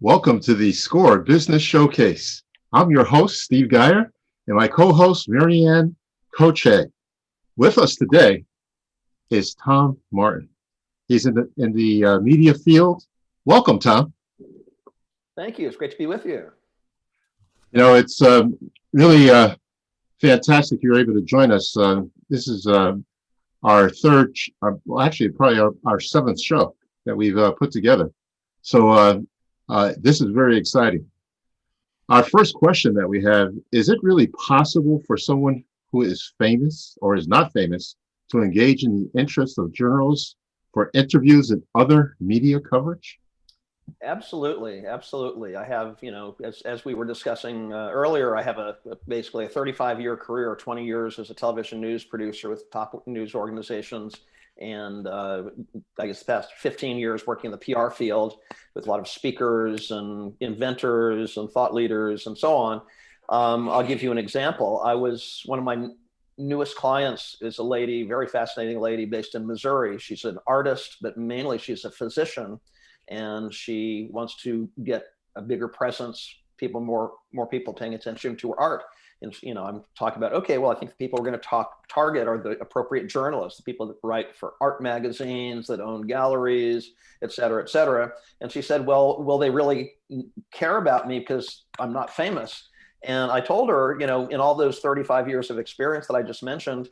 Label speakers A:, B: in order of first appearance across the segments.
A: Welcome to the SCORE Business Showcase. I'm your host, Steve Geyer, and my co-host, Marianne Koche. With us today is Tom Martin. He's in the media field. Welcome, Tom.
B: Thank you. It's great to be with you.
A: It's really fantastic you're able to join us. This is our third, well, actually, probably our seventh show that we've put together. So this is very exciting. Our first question that we have, is it really possible for someone who is famous or is not famous to engage in the interests of journalists for interviews and other media coverage?
B: Absolutely, absolutely. I have, as we were discussing earlier, I have basically a 35-year career, 20 years as a television news producer with top news organizations, and I guess the past 15 years working in the PR field with a lot of speakers and inventors and thought leaders and so on. I'll give you an example. One of my newest clients is a lady, very fascinating lady based in Missouri. She's an artist, but mainly she's a physician, and she wants to get a bigger presence, more people paying attention to her art. And I'm talking about, okay, well, I think the people we're going to target are the appropriate journalists, the people that write for art magazines, that own galleries, et cetera, et cetera. And she said, well, will they really care about me because I'm not famous? And I told her, in all those 35 years of experience that I just mentioned,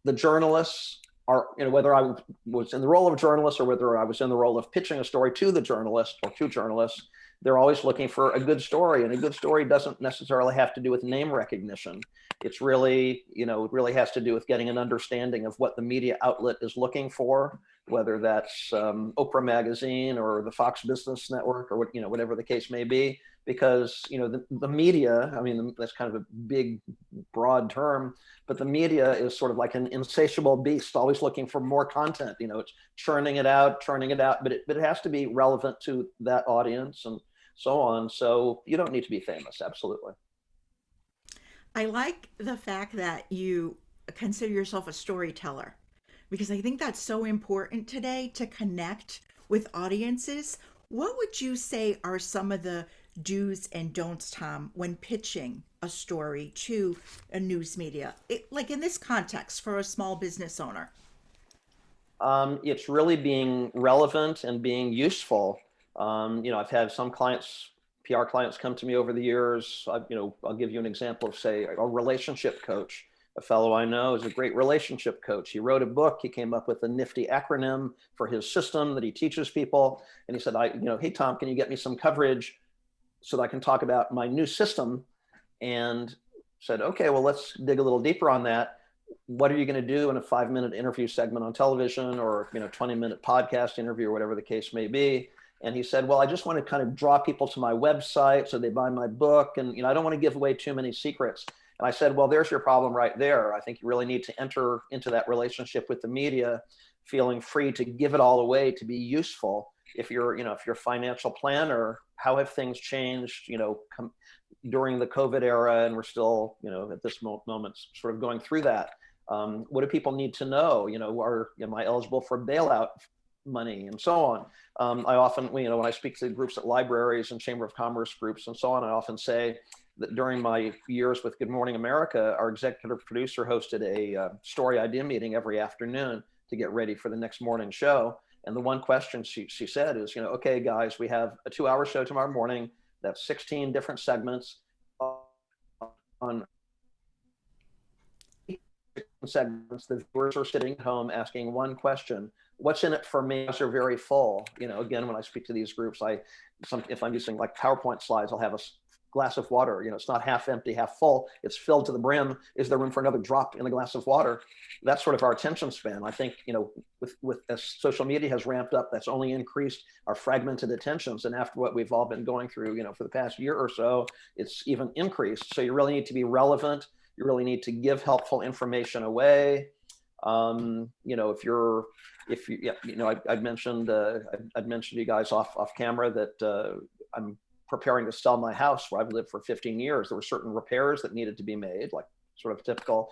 B: the journalists are, whether I was in the role of a journalist or whether I was in the role of pitching a story to the journalist or to journalists, they're always looking for a good story. And a good story doesn't necessarily have to do with name recognition. It's really, it really has to do with getting an understanding of what the media outlet is looking for, whether that's Oprah Magazine or the Fox Business Network or whatever the case may be. Because the media, I mean, that's kind of a big, broad term, but the media is sort of like an insatiable beast, always looking for more content. It's churning it out, but it has to be relevant to that audience and so on. So you don't need to be famous, absolutely.
C: I like the fact that you consider yourself a storyteller because I think that's so important today to connect with audiences. What would you say are some of the do's and don'ts, Tom, when pitching a story to a news media? Like in this context for a small business owner.
B: It's really being relevant and being useful. I've had some clients, PR clients, come to me over the years. I'll give you an example of, say, a relationship coach. A fellow I know is a great relationship coach. He wrote a book. He came up with a nifty acronym for his system that he teaches people. And he said, hey, Tom, can you get me some coverage so that I can talk about my new system? And said, okay, well, let's dig a little deeper on that. What are you going to do in a 5-minute interview segment on television or 20-minute podcast interview or whatever the case may be? And he said, well, I just want to kind of draw people to my website so they buy my book. And I don't want to give away too many secrets. And I said, well, there's your problem right there. I think you really need to enter into that relationship with the media, feeling free to give it all away, to be useful. If you're a financial planner, how have things changed, during the COVID era, and we're still, at this moment, sort of going through that. What do people need to know? Am I eligible for bailout money and so on? I often, when I speak to groups at libraries and Chamber of Commerce groups and so on, I often say that during my years with Good Morning America, our executive producer hosted a story idea meeting every afternoon to get ready for the next morning show. And the one question she said is, okay, guys, we have a 2-hour show tomorrow morning. That's 16 different segments on segments. The viewers are sitting at home asking one question: what's in it for me? They're very full. Again, when I speak to these groups, if I'm using like PowerPoint slides, I'll have a glass of water. It's not half empty, half full. It's filled to the brim. Is there room for another drop in the glass of water? That's sort of our attention span. I think, with as social media has ramped up, that's only increased our fragmented attentions. And after what we've all been going through, for the past year or so, it's even increased. So you really need to be relevant. You really need to give helpful information away. I'd mentioned to you guys off camera that I'm preparing to sell my house where I've lived for 15 years. There were certain repairs that needed to be made, like sort of typical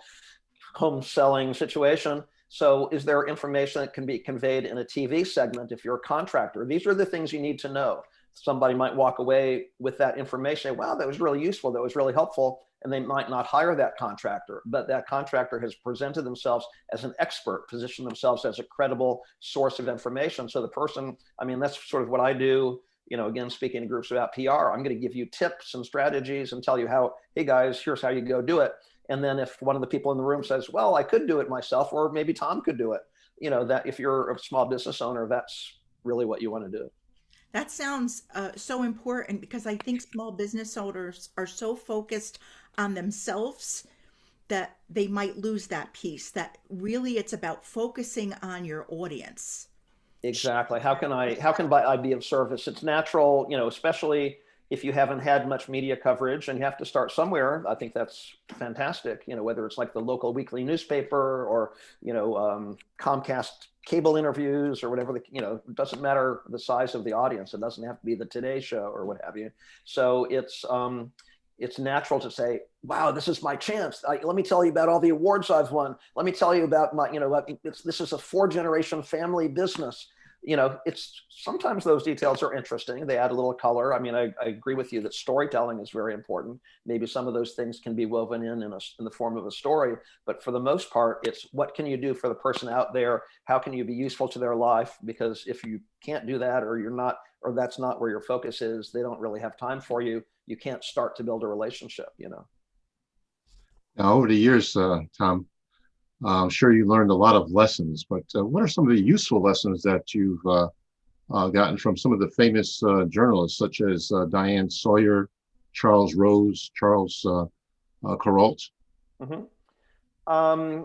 B: home selling situation. So is there information that can be conveyed in a TV segment if you're a contractor? These are the things you need to know. somebody might walk away with that information. Wow, that was really useful. That was really helpful. And they might not hire that contractor, but that contractor has presented themselves as an expert, positioned themselves as a credible source of information. So the person, I mean, that's sort of what I do. You know, again, speaking to groups about PR, I'm going to give you tips and strategies and tell you how, hey guys, here's how you go do it. And then if one of the people in the room says, well, I could do it myself, or maybe Tom could do it, you know, that if you're a small business owner, that's really what you want to do.
C: That sounds so important because I think small business owners are so focused on themselves that they might lose that piece, that really it's about focusing on your audience.
B: Exactly. How can I be of service? It's natural, you know, especially if you haven't had much media coverage and you have to start somewhere. I think that's fantastic. You know, whether it's like the local weekly newspaper or, you know, Comcast cable interviews or whatever, you know, it doesn't matter the size of the audience. It doesn't have to be the Today Show or what have you. So it's natural to say, wow, this is my chance. Let me tell you about all the awards I've won. Let me tell you about my, you know, this is a 4-generation family business. You know, it's sometimes those details are interesting. They add a little color. I mean, I agree with you that storytelling is very important. Maybe some of those things can be woven in the form of a story, but for the most part, it's what can you do for the person out there? How can you be useful to their life? Because if you can't do that, or you're not, or that's not where your focus is, they don't really have time for you. You can't start to build a relationship, you know.
A: Now, over the years, Tom, I'm sure you learned a lot of lessons, but what are some of the useful lessons that you've gotten from some of the famous journalists, such as Diane Sawyer, Charles Rose, Charles Kuralt?
B: Mm-hmm.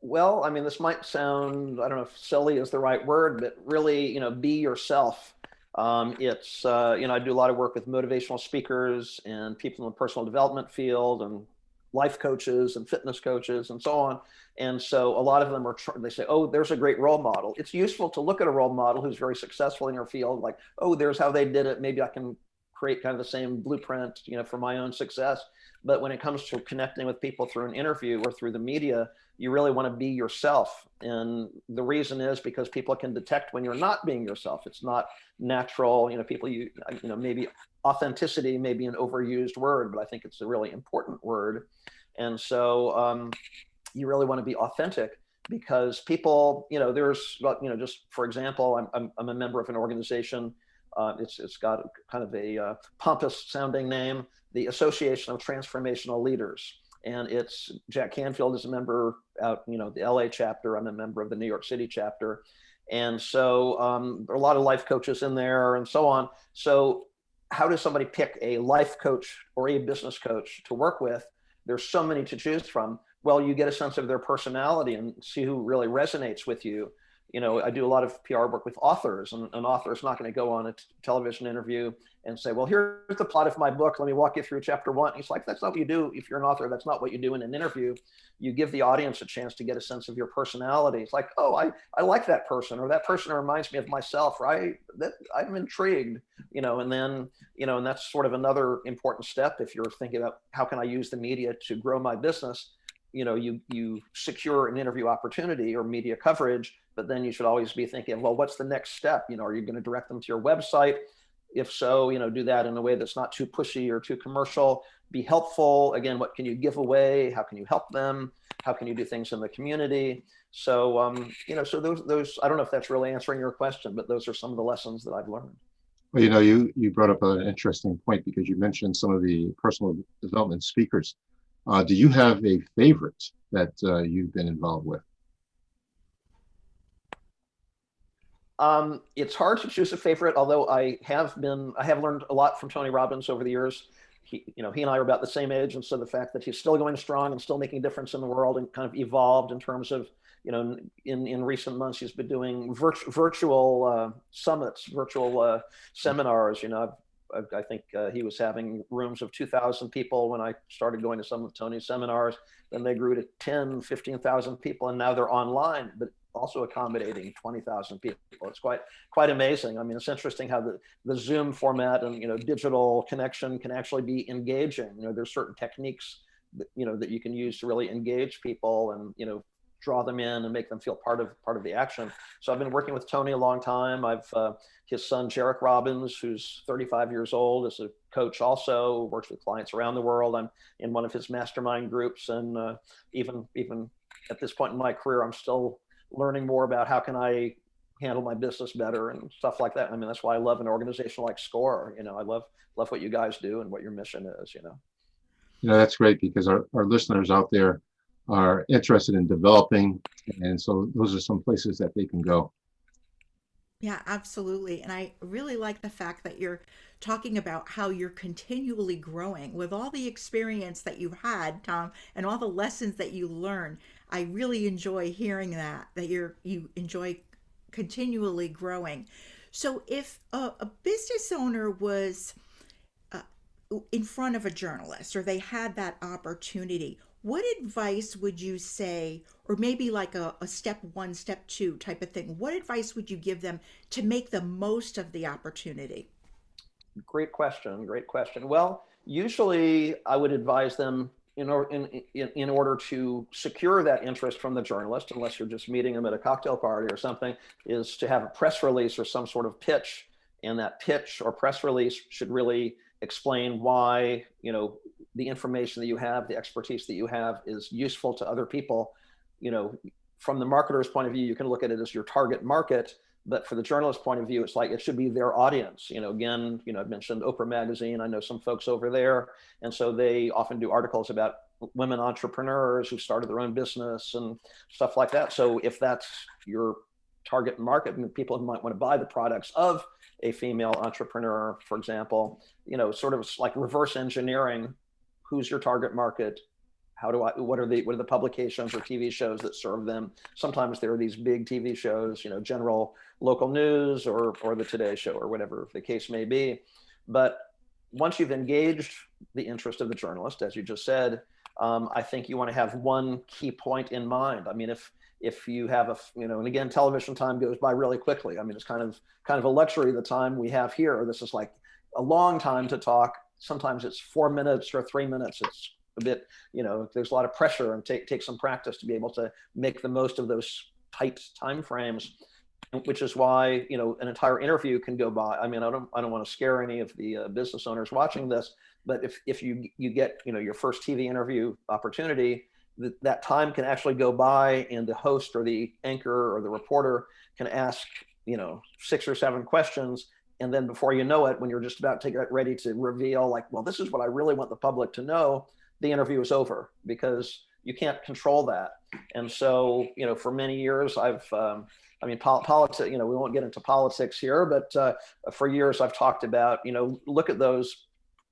B: Well, I mean, this might sound, I don't know if silly is the right word, but really, you know, be yourself. It's, you know, I do a lot of work with motivational speakers and people in the personal development field and life coaches and fitness coaches and so on. And so a lot of them they say, oh, there's a great role model. It's useful to look at a role model who's very successful in your field, like, oh, there's how they did it. Maybe I can create kind of the same blueprint, you know, for my own success. But when it comes to connecting with people through an interview or through the media, you really want to be yourself. And the reason is because people can detect when you're not being yourself. It's not natural. You know, people, you know, maybe authenticity may be an overused word, but I think it's a really important word. And so you really want to be authentic because people, you know, there's, you know, just for example, I'm a member of an organization. It's got kind of a pompous sounding name, the Association of Transformational Leaders. And it's Jack Canfield is a member out, you know, the LA chapter. I'm a member of the New York City chapter. And so there are a lot of life coaches in there and so on. So how does somebody pick a life coach or a business coach to work with? There's so many to choose from. Well, you get a sense of their personality and see who really resonates with you. You know, I do a lot of PR work with authors, and an author is not going to go on a television interview and say, well, here's the plot of my book. Let me walk you through chapter 1. He's like, that's not what you do. If you're an author, that's not what you do in an interview. You give the audience a chance to get a sense of your personality. It's like, oh, I like that person, or that person reminds me of myself, right? I'm intrigued, you know, and then, you know, and that's sort of another important step. If you're thinking about how can I use the media to grow my business, you know, you secure an interview opportunity or media coverage, but then you should always be thinking, well, what's the next step? You know, are you going to direct them to your website? If so, you know, do that in a way that's not too pushy or too commercial. Be helpful. Again, what can you give away? How can you help them? How can you do things in the community? So, you know, so those, I don't know if that's really answering your question, but those are some of the lessons that I've learned.
A: Well, you know, you brought up an interesting point because you mentioned some of the personal development speakers. Do you have a favorite that you've been involved with?
B: It's hard to choose a favorite, although I have learned a lot from Tony Robbins over the years. He and I are about the same age, and so the fact that he's still going strong and still making a difference in the world and kind of evolved in terms of, you know, in recent months he's been doing virtual summits, virtual seminars. You know, I think he was having rooms of 2,000 people when I started going to some of Tony's seminars. Then they grew to 10, 15,000 people, and now they're online, but also accommodating 20,000 people. It's quite amazing. I mean, it's interesting how the Zoom format and, you know, digital connection can actually be engaging. You know, there's certain techniques that, you know, that you can use to really engage people and, you know, draw them in and make them feel part of the action. So I've been working with Tony a long time. I've his son Jarek Robbins, who's 35 years old, is a coach also, works with clients around the world. I'm in one of his mastermind groups, and even at this point in my career, I'm still learning more about how can I handle my business better and stuff like that. I mean, that's why I love an organization like SCORE. You know, I love what you guys do and what your mission is, you know.
A: You know, that's great because our listeners out there are interested in developing. And so those are some places that they can go.
C: Yeah, absolutely. And I really like the fact that you're talking about how you're continually growing with all the experience that you've had, Tom, and all the lessons that you learn. I really enjoy hearing that you enjoy continually growing. So if a business owner was uh, in front of a journalist or they had that opportunity, what advice would you say, or maybe like a step one, step two type of thing? What advice would you give them to make the most of the opportunity?
B: Great question. Great question. Well, usually I would advise them in order to secure that interest from the journalist, unless you're just meeting them at a cocktail party or something, is to have a press release or some sort of pitch. And that pitch or press release should really explain why, you know, the information that you have, the expertise that you have is useful to other people. You know, from the marketer's point of view, you can look at it as your target market, but for the journalist point of view, it's like it should be their audience. You know, again, you know, I've mentioned Oprah Magazine. I know some folks over there, and so they often do articles about women entrepreneurs who started their own business and stuff like that. So if that's your target market, and people who might want to buy the products of a female entrepreneur, for example, you know, sort of like reverse engineering, who's your target market? What are the publications or TV shows that serve them? Sometimes there are these big TV shows, you know, general local news or the Today Show or whatever the case may be. But once you've engaged the interest of the journalist, as you just said, I think you want to have one key point in mind. I mean, if you have and again, television time goes by really quickly. I mean, it's kind of a luxury, the time we have here. This is like a long time to talk. Sometimes it's 4 minutes or 3 minutes. It's a bit, you know, there's a lot of pressure, and take some practice to be able to make the most of those tight time frames, which is why, you know, an entire interview can go by. I mean, I don't want to scare any of the business owners watching this, but if you get, you know, your first TV interview opportunity, that time can actually go by, and the host or the anchor or the reporter can ask, you know, 6 or 7 questions. And then before you know it, when you're just about to get ready to reveal, like, well, this is what I really want the public to know, the interview is over, because you can't control that. And so, you know, for many years, politics, you know, we won't get into politics here, but for years I've talked about, you know, look at those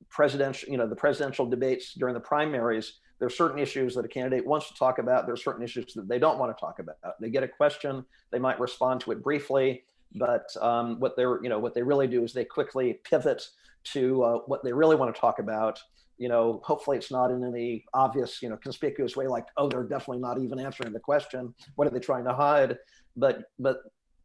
B: presidential, you know, the presidential debates during the primaries. There are certain issues that a candidate wants to talk about. There are certain issues that they don't want to talk about. They get a question, they might respond to it briefly, but what they really do is they quickly pivot to what they really want to talk about. You know, hopefully it's not in any obvious, you know, conspicuous way, like, oh, they're definitely not even answering the question. What are they trying to hide? But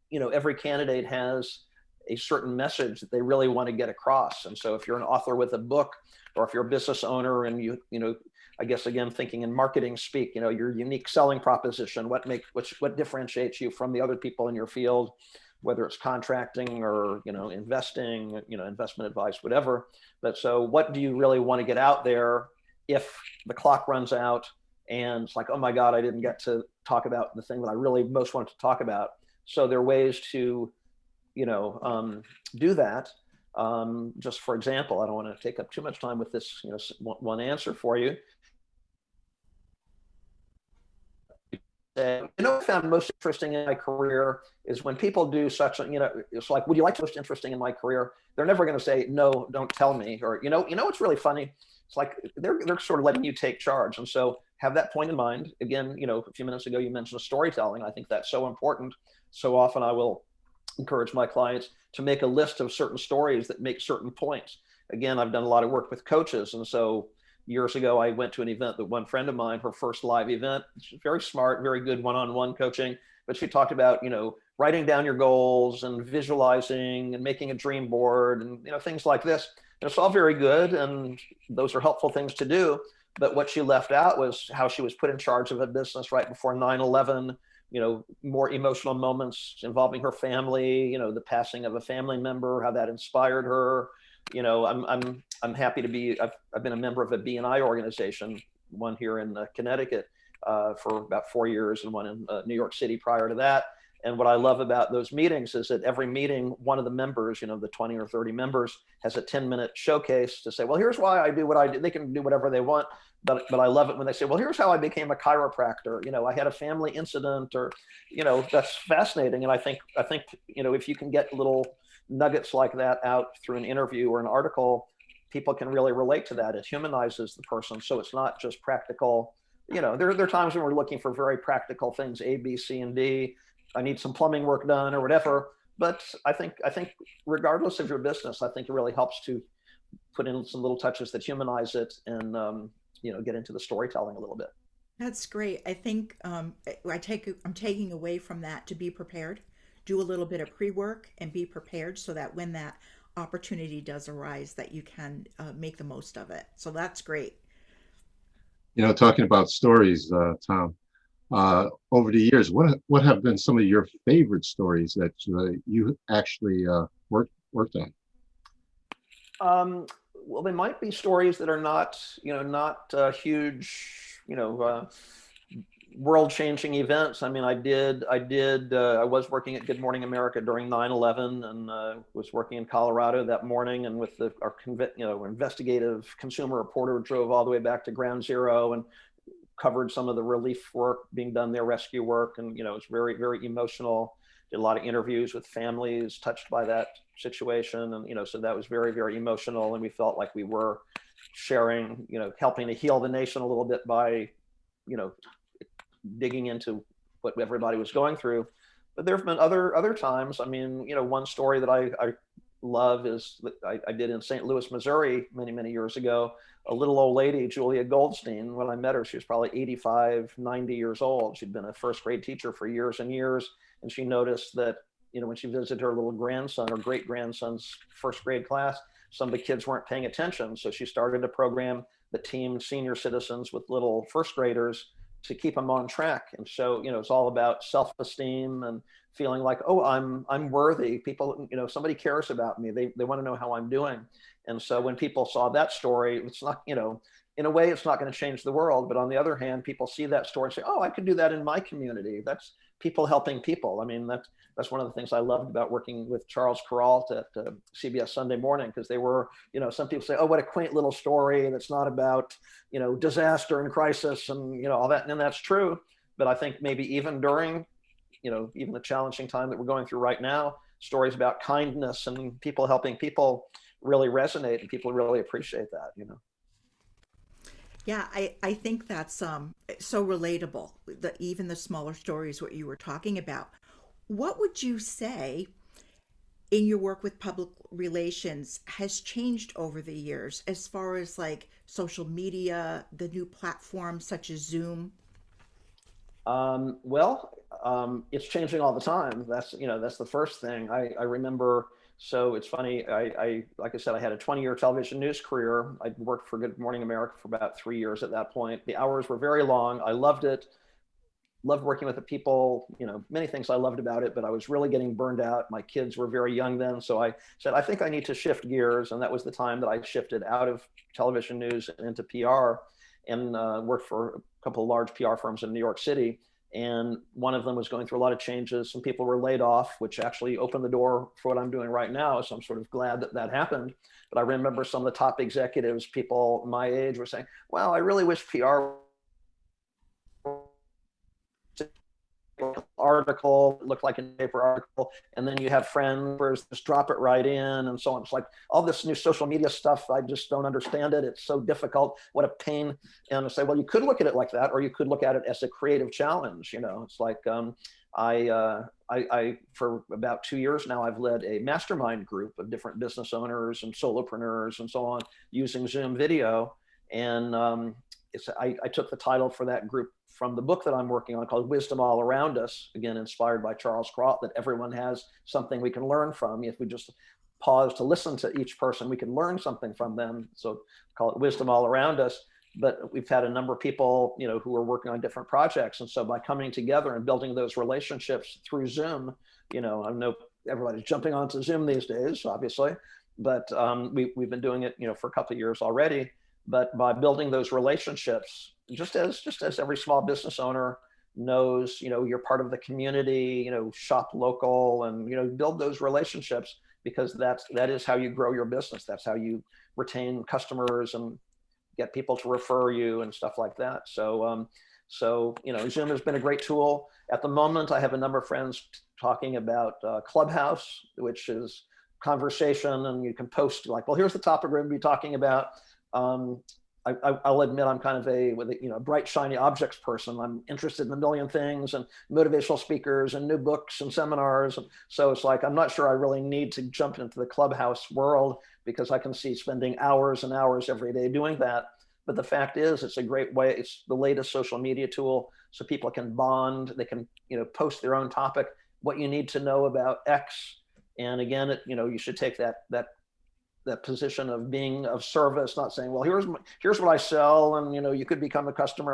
B: you know, every candidate has a certain message that they really want to get across. And so if you're an author with a book, or if you're a business owner and you know, I guess, again, thinking in marketing speak, you know, your unique selling proposition, what differentiates you from the other people in your field, whether it's contracting or, you know, investing, you know, investment advice, whatever. But so what do you really want to get out there if the clock runs out and it's like, oh my God, I didn't get to talk about the thing that I really most wanted to talk about. So there are ways to, you know, do that. Just for example, I don't want to take up too much time with this, you know, one answer for you. You know, what I found most interesting in my career is when people do such a, you know, it's like, would you like to most interesting in my career? They're never going to say, no, don't tell me. Or, you know, what's really funny? It's like, they're sort of letting you take charge. And so have that point in mind. Again, you know, a few minutes ago, you mentioned storytelling. I think that's so important. So often I will encourage my clients to make a list of certain stories that make certain points. Again, I've done a lot of work with coaches. And so years ago, I went to an event that one friend of mine, her first live event, she's very smart, very good one-on-one coaching, but she talked about, you know, writing down your goals and visualizing and making a dream board and, you know, things like this. And it's all very good, and those are helpful things to do. But what she left out was how she was put in charge of a business right before 9/11, more emotional moments involving her family, the passing of a family member, how that inspired her. I'm happy to be, I've been a member of a BNI organization, one here in Connecticut for about 4 years and one in New York City prior to that. And what I love about those meetings is that every meeting, one of the members, the 20 or 30 members, has a 10-minute showcase to say, well, here's why I do what I do. They can do whatever they want, but I love it when they say, well, here's how I became a chiropractor. I had a family incident, or, that's fascinating. And I think, if you can get little nuggets like that out through an interview or an article, people can really relate to that. It humanizes the person. So it's not just practical. There are times when we're looking for very practical things, A, B, C, and D. I need some plumbing work done or whatever. But I think regardless of your business, I think it really helps to put in some little touches that humanize it and, get into the storytelling a little bit.
C: That's great. I think I'm taking away from that to be prepared, do a little bit of pre-work and be prepared so that when that opportunity does arise that you can make the most of it. So that's great.
A: Talking about stories, Tom, over the years, what have been some of your favorite stories that you actually worked on?
B: Well, they might be stories that are not huge, world-changing events. I mean, I was working at Good Morning America during 9/11 and was working in Colorado that morning, and with our investigative consumer reporter drove all the way back to Ground Zero and covered some of the relief work being done there, rescue work, and it was very, very emotional. Did a lot of interviews with families touched by that situation, and so that was very, very emotional, and we felt like we were sharing, helping to heal the nation a little bit by, digging into what everybody was going through. But there have been other times. I mean, one story that I love is that I did in St. Louis, Missouri, many, many years ago. A little old lady, Julia Goldstein, when I met her, she was probably 85, 90 years old. She'd been a first grade teacher for years and years. And she noticed that, when she visited her little grandson or great grandson's first grade class, some of the kids weren't paying attention. So she started a program that teamed senior citizens with little first graders to keep them on track. And so, it's all about self-esteem and feeling like, oh, I'm worthy. People, somebody cares about me. They want to know how I'm doing. And so when people saw that story, it's not, in a way, it's not going to change the world. But on the other hand, people see that story and say, oh, I could do that in my community. That's people helping people. I mean, that's one of the things I loved about working with Charles Kuralt at CBS Sunday Morning, because they were, some people say, oh, what a quaint little story that's not about, disaster and crisis and, all that. And that's true. But I think maybe even during, even the challenging time that we're going through right now, stories about kindness and people helping people really resonate, and people really appreciate that.
C: Yeah, I think that's so relatable. Even the smaller stories, what you were talking about. What would you say in your work with public relations has changed over the years as far as like social media, the new platforms such as Zoom?
B: It's changing all the time. That's the first thing. I remember. So it's funny. Like I said, I had a 20-year television news career. I worked for Good Morning America for about 3 years at that point. The hours were very long. I loved it. Loved working with the people. Many things I loved about it, but I was really getting burned out. My kids were very young then, so I said, I think I need to shift gears, and that was the time that I shifted out of television news and into PR, and worked for a couple of large PR firms in New York City. And one of them was going through a lot of changes. Some people were laid off, which actually opened the door for what I'm doing right now. So I'm sort of glad that that happened. But I remember some of the top executives, people my age, were saying, well, I really wish PR article looked like a paper article, and then you have friends where just drop it right in and so on. It's like all this new social media stuff, I just don't understand it. It's so difficult. What a pain. And I say, well, you could look at it like that, or you could look at it as a creative challenge. It's like I for about 2 years now, I've led a mastermind group of different business owners and solopreneurs and so on using Zoom video. And I took the title for that group from the book that I'm working on called Wisdom All Around Us, again, inspired by Charles Kuralt, that everyone has something we can learn from. If we just pause to listen to each person, we can learn something from them. So call it Wisdom All Around Us. but we've had a number of people, who are working on different projects. And so by coming together and building those relationships through Zoom, I know everybody's jumping onto Zoom these days, obviously, but we've been doing it, for a couple of years already. But by building those relationships, just as every small business owner knows, you're part of the community, shop local, and build those relationships, because that is how you grow your business. That's how you retain customers and get people to refer you and stuff like that. So Zoom has been a great tool. At the moment, I have a number of friends talking about Clubhouse, which is conversation, and you can post like, well, here's the topic we're going to be talking about. I'll admit I'm kind of a bright, shiny objects person. I'm interested in a million things and motivational speakers and new books and seminars. So it's like, I'm not sure I really need to jump into the Clubhouse world, because I can see spending hours and hours every day doing that. But the fact is, it's a great way. It's the latest social media tool, so people can bond. They can, post their own topic, what you need to know about X. And again, you should take that position of being of service, not saying, well, here's what I sell, and you could become a customer.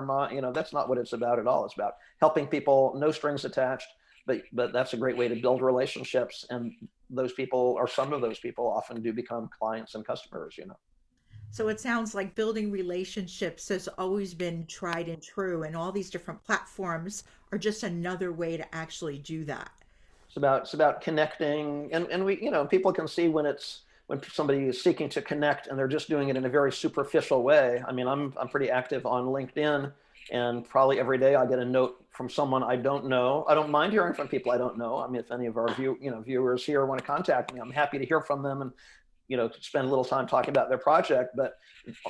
B: That's not what it's about at all. It's about helping people, no strings attached. But that's a great way to build relationships, and those people, or some of those people, often do become clients and customers.
C: So it sounds like building relationships has always been tried and true, and all these different platforms are just another way to actually do that.
B: It's about connecting, and we, people can see when somebody is seeking to connect and they're just doing it in a very superficial way. I mean, I'm pretty active on LinkedIn, and probably every day I get a note from someone I don't know. I don't mind hearing from people I don't know. I mean, if any of our viewers here want to contact me, I'm happy to hear from them and spend a little time talking about their project. But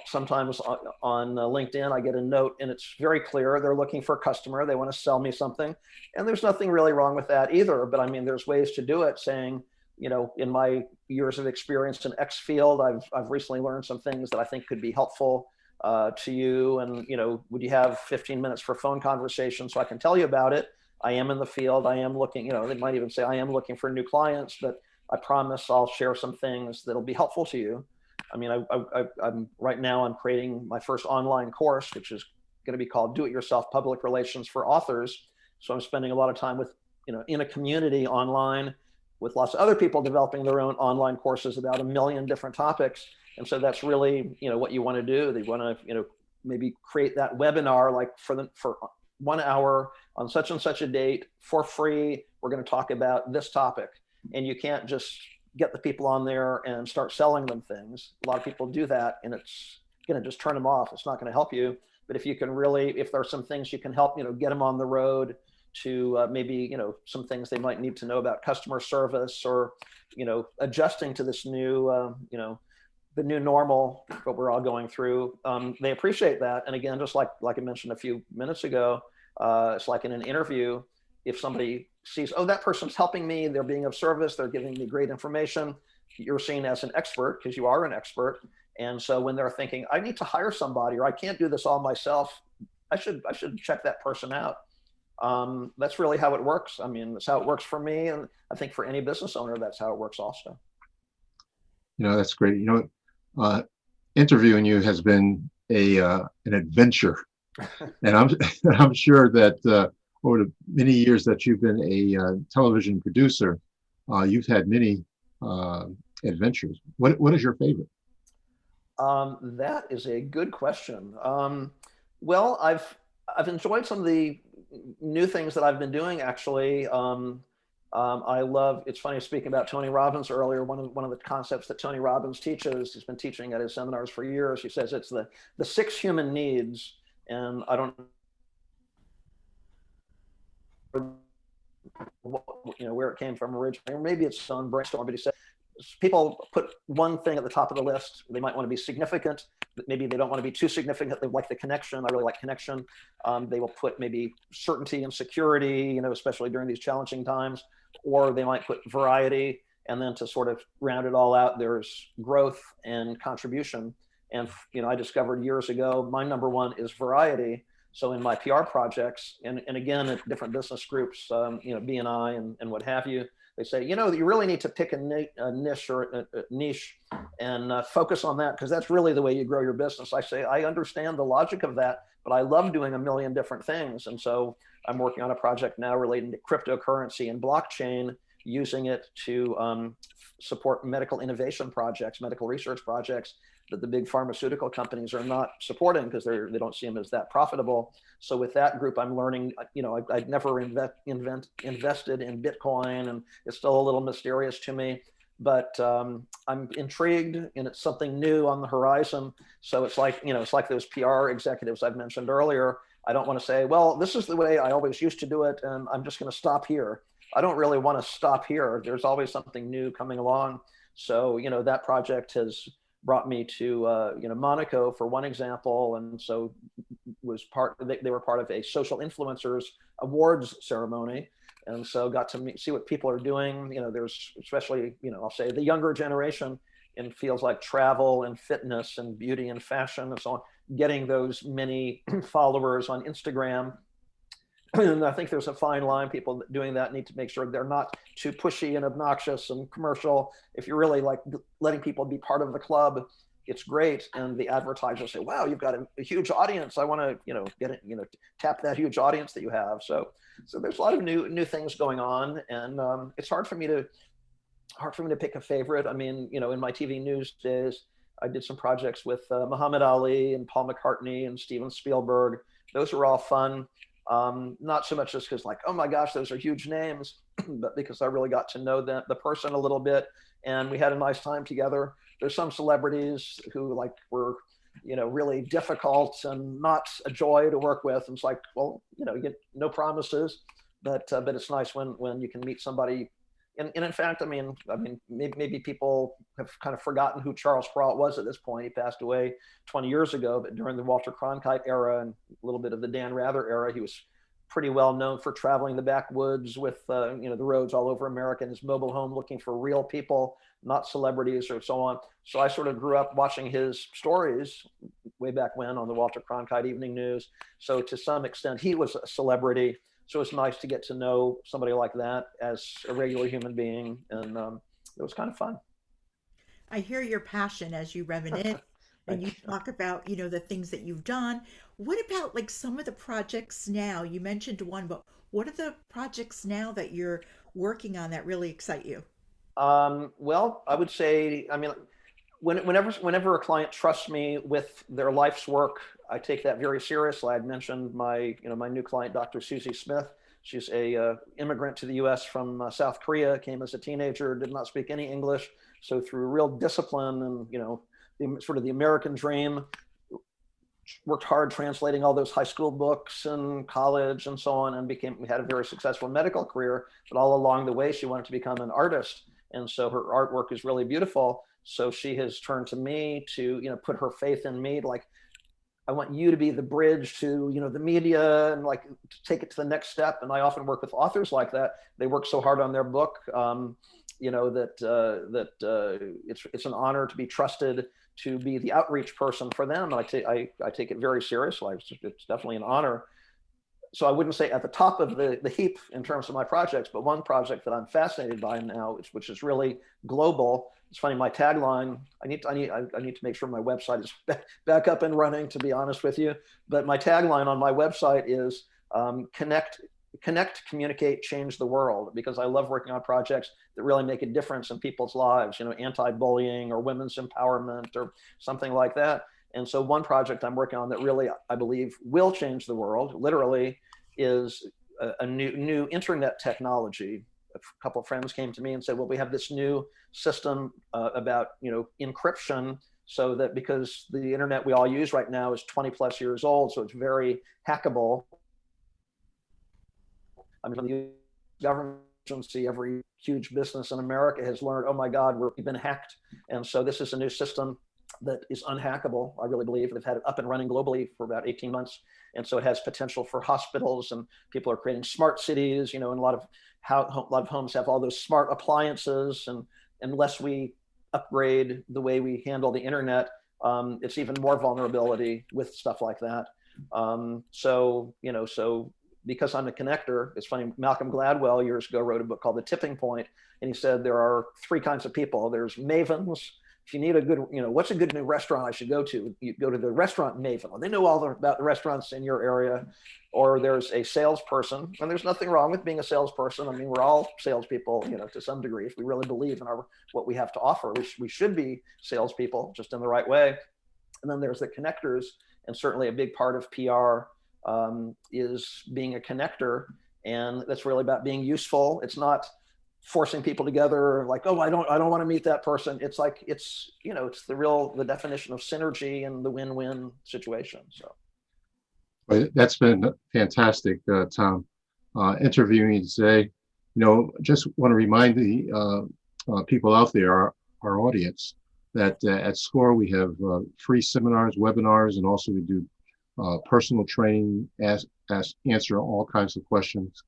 B: sometimes on LinkedIn, I get a note and it's very clear they're looking for a customer. They want to sell me something, and there's nothing really wrong with that either. But I mean, there's ways to do it, saying, in my years of experience in X field, I've recently learned some things that I think could be helpful to you. And, would you have 15 minutes for phone conversation so I can tell you about it? I am in the field. I am looking, they might even say I am looking for new clients, but I promise I'll share some things that'll be helpful to you. I mean, I'm right now, I'm creating my first online course, which is going to be called Do It Yourself Public Relations for Authors. So I'm spending a lot of time with, in a community online with lots of other people developing their own online courses about a million different topics. And so that's really, what you want to do. They want to, maybe create that webinar, like for 1 hour on such and such a date for free. We're going to talk about this topic. And you can't just get the people on there and start selling them things. A lot of people do that, and it's going to just turn them off. It's not going to help you. But if you can really, if there are some things you can help, get them on the road to maybe, some things they might need to know about customer service, or, adjusting to this new, the new normal, what we're all going through. They appreciate that. And again, just like I mentioned a few minutes ago, it's like in an interview, if somebody sees, oh, that person's helping me, they're being of service, they're giving me great information, you're seen as an expert, because you are an expert. And so when they're thinking, I need to hire somebody, or I can't do this all myself, I should check that person out. That's really how it works. I mean, that's how it works for me. And I think for any business owner, that's how it works also.
A: That's great. Interviewing you has been an adventure. And I'm sure that over the many years that you've been a television producer, you've had many adventures. What is your favorite?
B: That is a good question. Well, I've enjoyed some of the new things that I've been doing, actually. I love, it's funny, speaking about Tony Robbins earlier, one of the concepts that Tony Robbins teaches, he's been teaching at his seminars for years. He says it's the 6 human needs. And I don't where it came from originally, or maybe it's on brainstorm, but he said people put one thing at the top of the list. They might want to be significant, but maybe they don't want to be too significant. They like the connection. I really like connection. They will put maybe certainty and security, especially during these challenging times, or they might put variety. And then to sort of round it all out, there's growth and contribution. And, I discovered years ago, my number one is variety. So in my PR projects, and again, at different business groups, BNI and what have you, they say, you really need to pick a niche or a niche and focus on that, because that's really the way you grow your business. I say, I understand the logic of that, but I love doing a million different things. And so I'm working on a project now relating to cryptocurrency and blockchain, using it to support medical innovation projects, medical research projects that the big pharmaceutical companies are not supporting because they don't see them as that profitable. So with that group, I'm learning, I'd never invested in Bitcoin, and it's still a little mysterious to me, but I'm intrigued, and it's something new on the horizon. So it's like, it's like those PR executives I've mentioned earlier. I don't want to say, well, this is the way I always used to do it, and I'm just going to stop here. I don't really want to stop here. There's always something new coming along. So, that project has brought me to, Monaco for one example. And so they were part of a social influencers awards ceremony. And so got to see what people are doing. There's especially, I'll say the younger generation in fields like travel and fitness and beauty and fashion and so on, getting those many followers on Instagram. And I think there's a fine line. People doing that need to make sure they're not too pushy and obnoxious and commercial. If you're really like letting people be part of the club, it's great. And the advertisers say, wow, you've got a huge audience. I want to, get it, tap that huge audience that you have. So there's a lot of new things going on. And it's hard for me to pick a favorite. I mean, in my TV news days, I did some projects with Muhammad Ali and Paul McCartney and Steven Spielberg. Those were all fun. Not so much just because like, oh my gosh, those are huge names, but because I really got to know the person a little bit, and we had a nice time together. There's some celebrities who like were, really difficult and not a joy to work with. And it's like, well, you get no promises, but it's nice when you can meet somebody. And in fact, I mean, maybe people have kind of forgotten who Charles Perrault was at this point. He passed away 20 years ago, but during the Walter Cronkite era and a little bit of the Dan Rather era, he was pretty well known for traveling the backwoods with, the roads all over America in his mobile home, looking for real people, not celebrities or so on. So I sort of grew up watching his stories way back when on the Walter Cronkite Evening News. So to some extent, he was a celebrity. So it's nice to get to know somebody like that as a regular human being. And it was kind of fun.
C: I hear your passion as you reminisce and you talk about, the things that you've done. What about like some of the projects now? You mentioned one, but what are the projects now that you're working on that really excite you?
B: Well, I would say, I mean, whenever a client trusts me with their life's work, I take that very seriously. I'd mentioned my new client, Dr. Susie Smith. She's a immigrant to the U.S. from South Korea, came as a teenager, did not speak any English. So through real discipline and, sort of the American dream, worked hard translating all those high school books and college and so on, and had a very successful medical career. But all along the way, she wanted to become an artist. And so her artwork is really beautiful. So she has turned to me to, put her faith in me. Like, I want you to be the bridge to, the media and like to take it to the next step. And I often work with authors like that. They work so hard on their book, it's an honor to be trusted to be the outreach person for them. And I take it very seriously. It's definitely an honor. So I wouldn't say at the top of the heap in terms of my projects, but one project that I'm fascinated by now, which is really global. It's funny, my tagline, I need to make sure my website is back up and running, to be honest with you. But my tagline on my website is connect, communicate, change the world, because I love working on projects that really make a difference in people's lives, anti-bullying or women's empowerment or something like that. And so one project I'm working on that really, I believe, will change the world, literally, is a new internet technology. A couple of friends came to me and said, well, we have this new system about, encryption, so that because the internet we all use right now is 20 plus years old, so it's very hackable. I mean, the government agency, every huge business in America has learned, oh my God, we've been hacked. And so this is a new system that is unhackable. I really believe they've had it up and running globally for about 18 months. And so it has potential for hospitals, and people are creating smart cities, and a lot of homes have all those smart appliances. And unless we upgrade the way we handle the internet, it's even more vulnerability with stuff like that. So because I'm a connector, it's funny, Malcolm Gladwell years ago wrote a book called The Tipping Point, and he said there are three kinds of people. There's mavens, if you need a good, what's a good new restaurant I should go to? You go to the restaurant Maven. They know all about the restaurants in your area. Or there's a salesperson, and there's nothing wrong with being a salesperson. I mean, we're all salespeople, to some degree. If we really believe in what we have to offer, we should be salespeople, just in the right way. And then there's the connectors, and certainly a big part of PR is being a connector, and that's really about being useful. It's not forcing people together like, oh, I don't want to meet that person. It's like, it's the definition of synergy and the win-win situation. So.
A: Well, that's been fantastic, Tom, interviewing you today. Just want to remind the people out there, our audience, that at SCORE we have free seminars, webinars, and also we do personal training, answer all kinds of questions.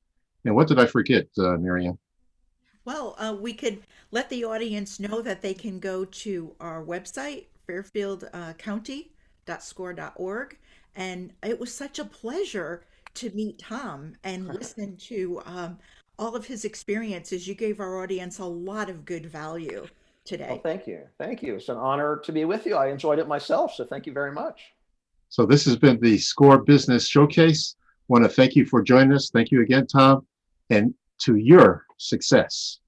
A: And what did I forget, Marianne?
C: Well, we could let the audience know that they can go to our website, fairfieldcounty.score.org. And it was such a pleasure to meet Tom and listen to all of his experiences. You gave our audience a lot of good value today.
B: Well, thank you. Thank you. It's an honor to be with you. I enjoyed it myself. So thank you very much.
A: So this has been the SCORE Business Showcase. I want to thank you for joining us. Thank you again, Tom, and to your success.